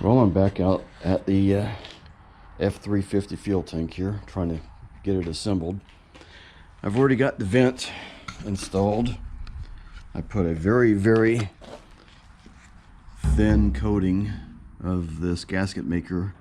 Well, I'm back out at the F350 fuel tank here, trying to get it assembled. I've already got the vent installed. I put a very, very thin coating of this gasket maker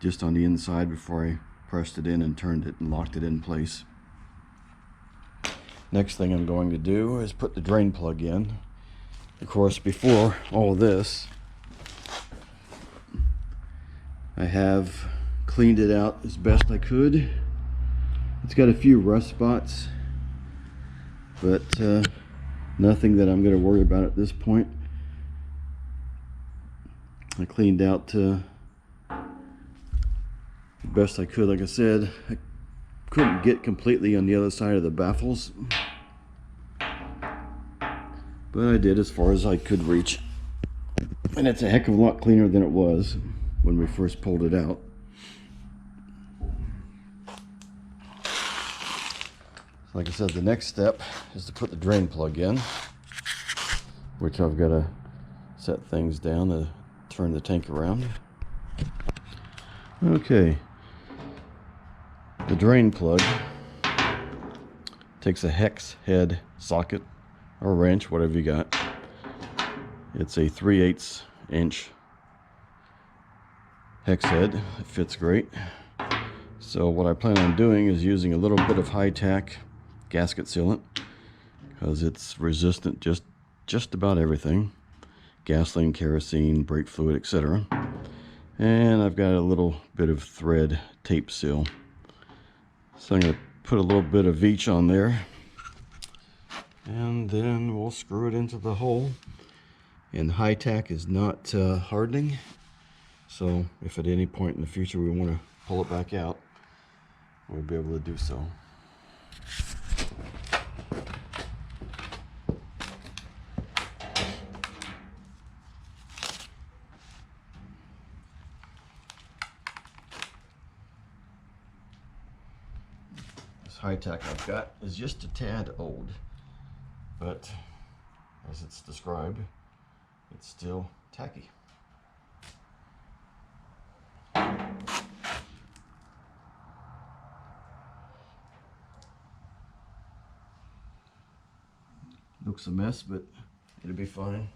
just on the inside before I pressed it in and turned it and locked it in place. Next thing I'm going to do is put the drain plug in. Of course, before all this, I have cleaned it out as best I could. It's got a few rust spots, but nothing that I'm going to worry about at this point. I cleaned out the best I could. Like I said, I couldn't get completely on the other side of the baffles, but I did as far as I could reach. And it's a heck of a lot cleaner than it was when we first pulled it out. Like I said, the next step is to put the drain plug in, which I've got to set things down to turn the tank around. Okay, the drain plug takes a hex head socket or wrench, whatever you got. It's a 3/8 inch hex head. It fits great. So what I plan on doing is using a little bit of high-tack gasket sealant, because it's resistant just about everything: gasoline, kerosene, brake fluid, etc. And I've got a little bit of thread tape seal. So I'm going to put a little bit of each on there, and then we'll screw it into the hole. And high-tack is not hardening, so if at any point in the future we want to pull it back out, we'll be able to do so. This high-tack I've got is just a tad old, but as it's described, it's still tacky. Looks a mess, but it'll be fine.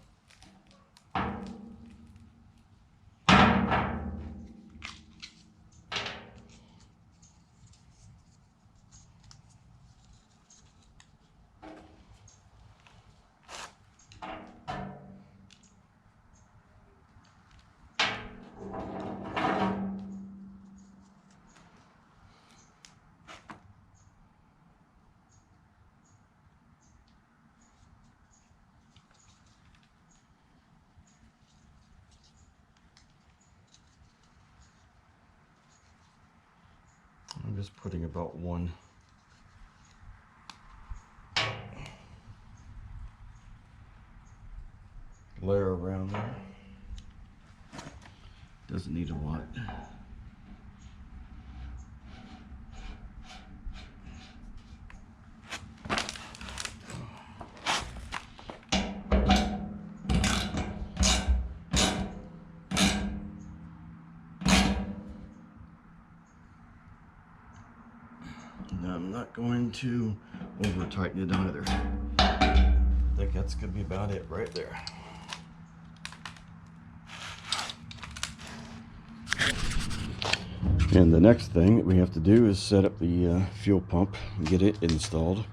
I'm just putting about one layer around there. Doesn't need a lot. I'm not going to over tighten it either. I think that's going to be about it right there. And the next thing that we have to do is set up the fuel pump and get it installed.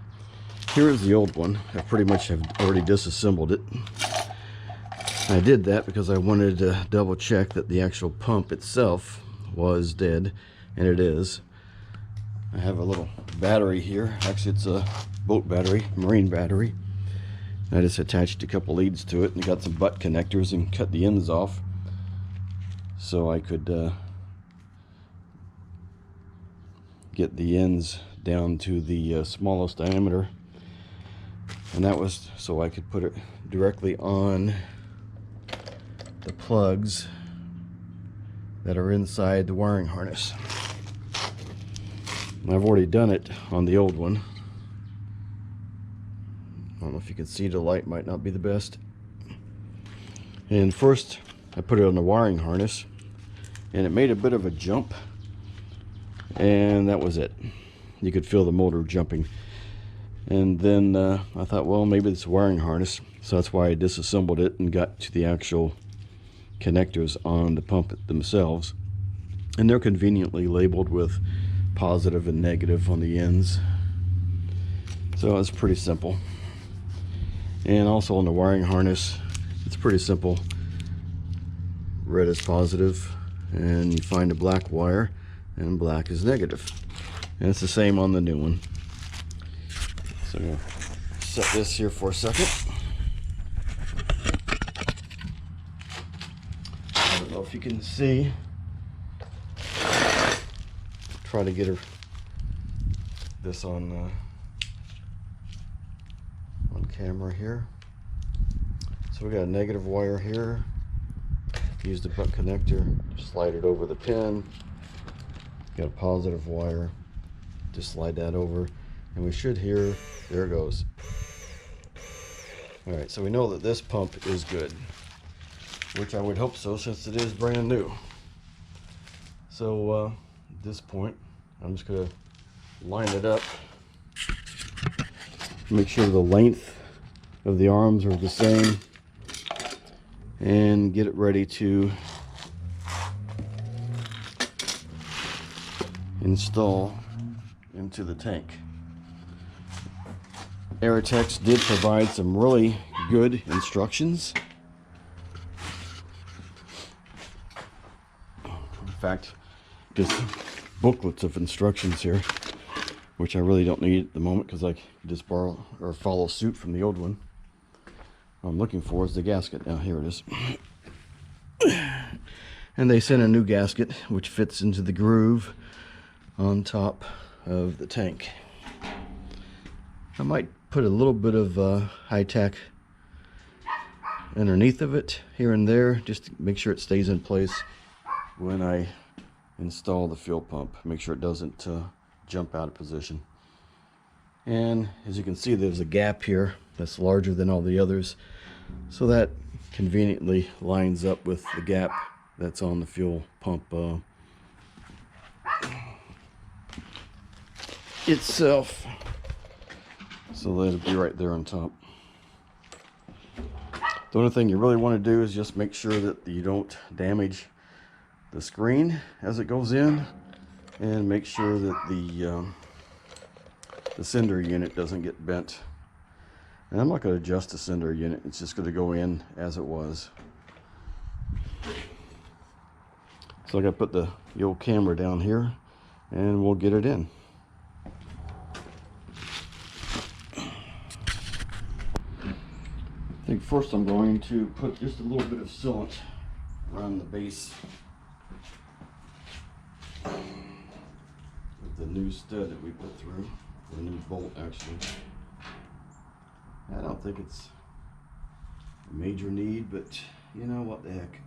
Here is the old one. I pretty much have already disassembled it. I did that because I wanted to double check that the actual pump itself was dead, and it is. I have a little battery here. Actually, it's a boat battery, marine battery. I just attached a couple leads to it and got some butt connectors and cut the ends off so I could get the ends down to the smallest diameter, and that was so I could put it directly on the plugs that are inside the wiring harness. I've already done it on the old one. I don't know if you can see, the light might not be the best. And first I put it on the wiring harness, and it made a bit of a jump, and that was it. You could feel the motor jumping. And then I thought, well, maybe it's a wiring harness, so that's why I disassembled it and got to the actual connectors on the pump themselves, and they're conveniently labeled with positive and negative on the ends, so it's pretty simple. And also on the wiring harness, it's pretty simple. Red is positive, and you find a black wire, and black is negative. And it's the same on the new one. So I'm going to set this here for a second. I don't know if you can see. Try to get this on camera here. So we got a negative wire here. Use the butt connector, slide it over the pin. Got a positive wire, just slide that over, and we should hear, there it goes. All right, so we know that this pump is good, which I would hope so, since it is brand new. So at this point, I'm just gonna line it up, make sure the length of the arms are the same, and get it ready to install into the tank. Airtex did provide some really good instructions. In fact, just booklets of instructions here, which I really don't need at the moment because I just borrow or follow suit from the old one. What I'm looking for is the gasket. Now here it is. And they sent a new gasket which fits into the groove on top of the tank. I might put a little bit of high-tack underneath of it here and there, just to make sure it stays in place when I install the fuel pump. Make sure it doesn't jump out of position. And as you can see, there's a gap here that's larger than all the others, so that conveniently lines up with the gap that's on the fuel pump itself, so that'll be right there on top. The only thing you really want to do is just make sure that you don't damage the screen as it goes in, and make sure that the sender unit doesn't get bent. And I'm not going to adjust the sender unit, it's just going to go in as it was. So I got to put the old camera down here, and we'll get it in. I think first I'm going to put just a little bit of sealant around the base of the new stud that we put through, the new bolt actually. I don't think it's a major need, but you know what the heck,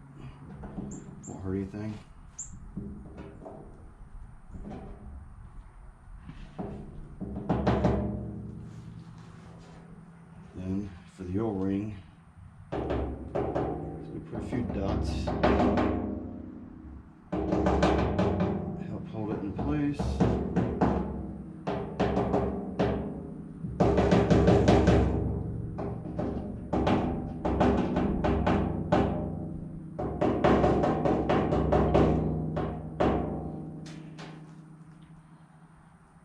won't hurt anything. Then for the O-ring, we put a few dots, help hold it in place.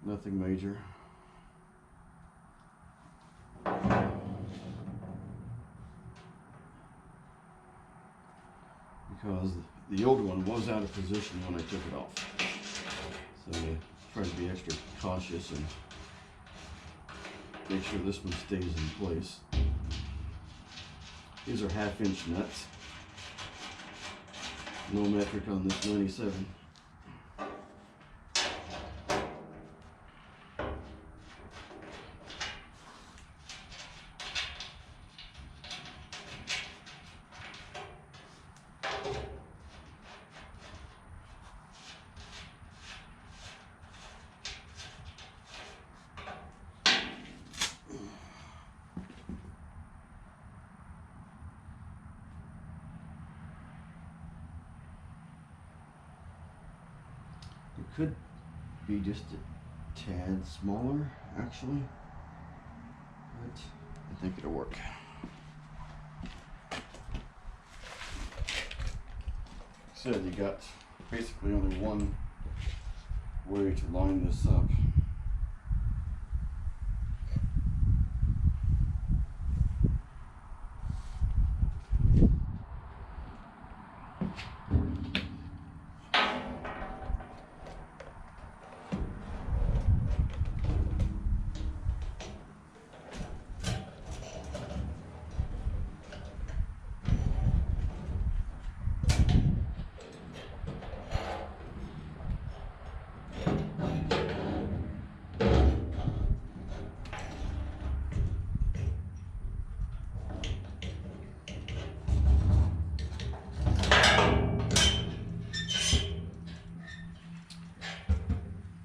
Nothing major. Because the old one was out of position when I took it off. So I try to be extra cautious and make sure this one stays in place. These are 1/2-inch nuts. No metric on this 97. Could be just a tad smaller, actually, but I think it'll work. Like I said, you got basically only one way to line this up.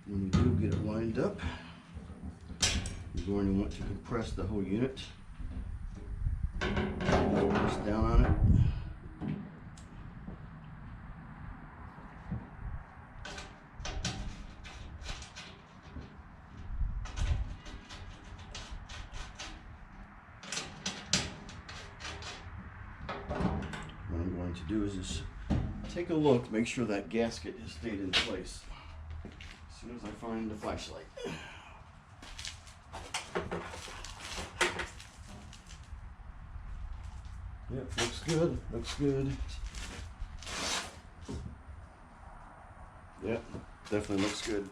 When you do get it lined up, you're going to want to compress the whole unit. Press down on it. What I'm going to do is just take a look, make sure that gasket has stayed in place. As soon as I find the flashlight. Yep, looks good, looks good. Yep, definitely looks good.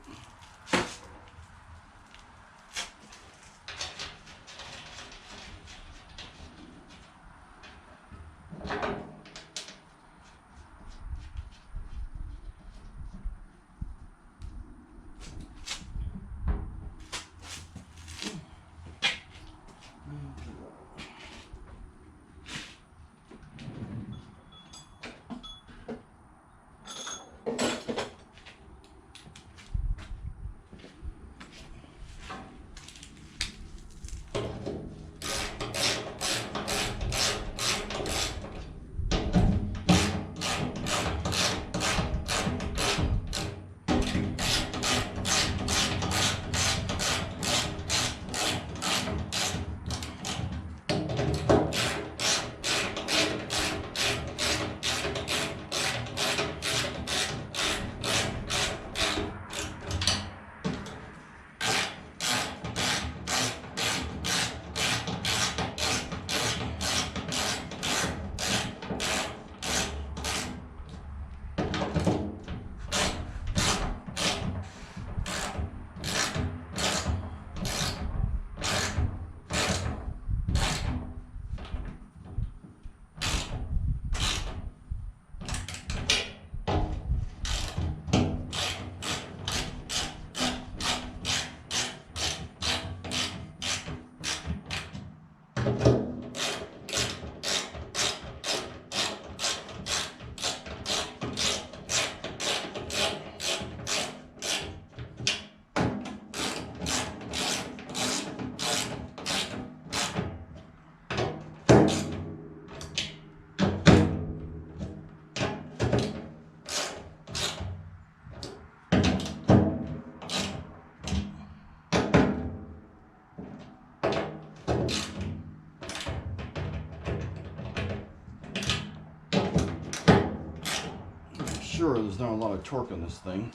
Sure, there's not a lot of torque on this thing.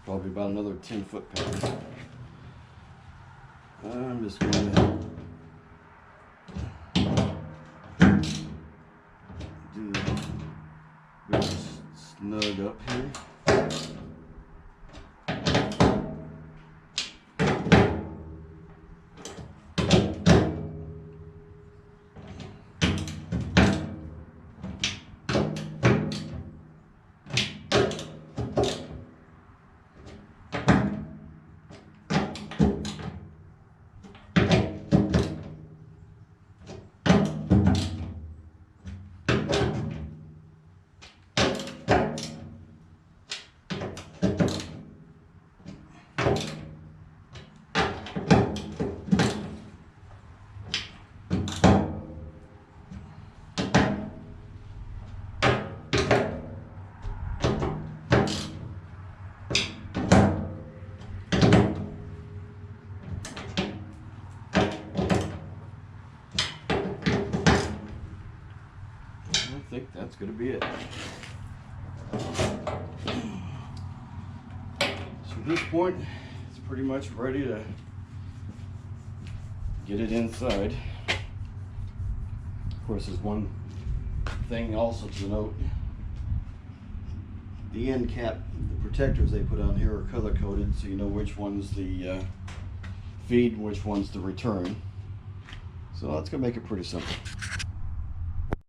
Probably about another 10 foot-pounds. I'm just going to do this snug up here. think that's going to be it. So at this point, it's pretty much ready to get it inside. Of course, there's one thing also to note. The end cap, the protectors they put on here are color coded, so you know which one's the feed and which one's the return. So that's going to make it pretty simple.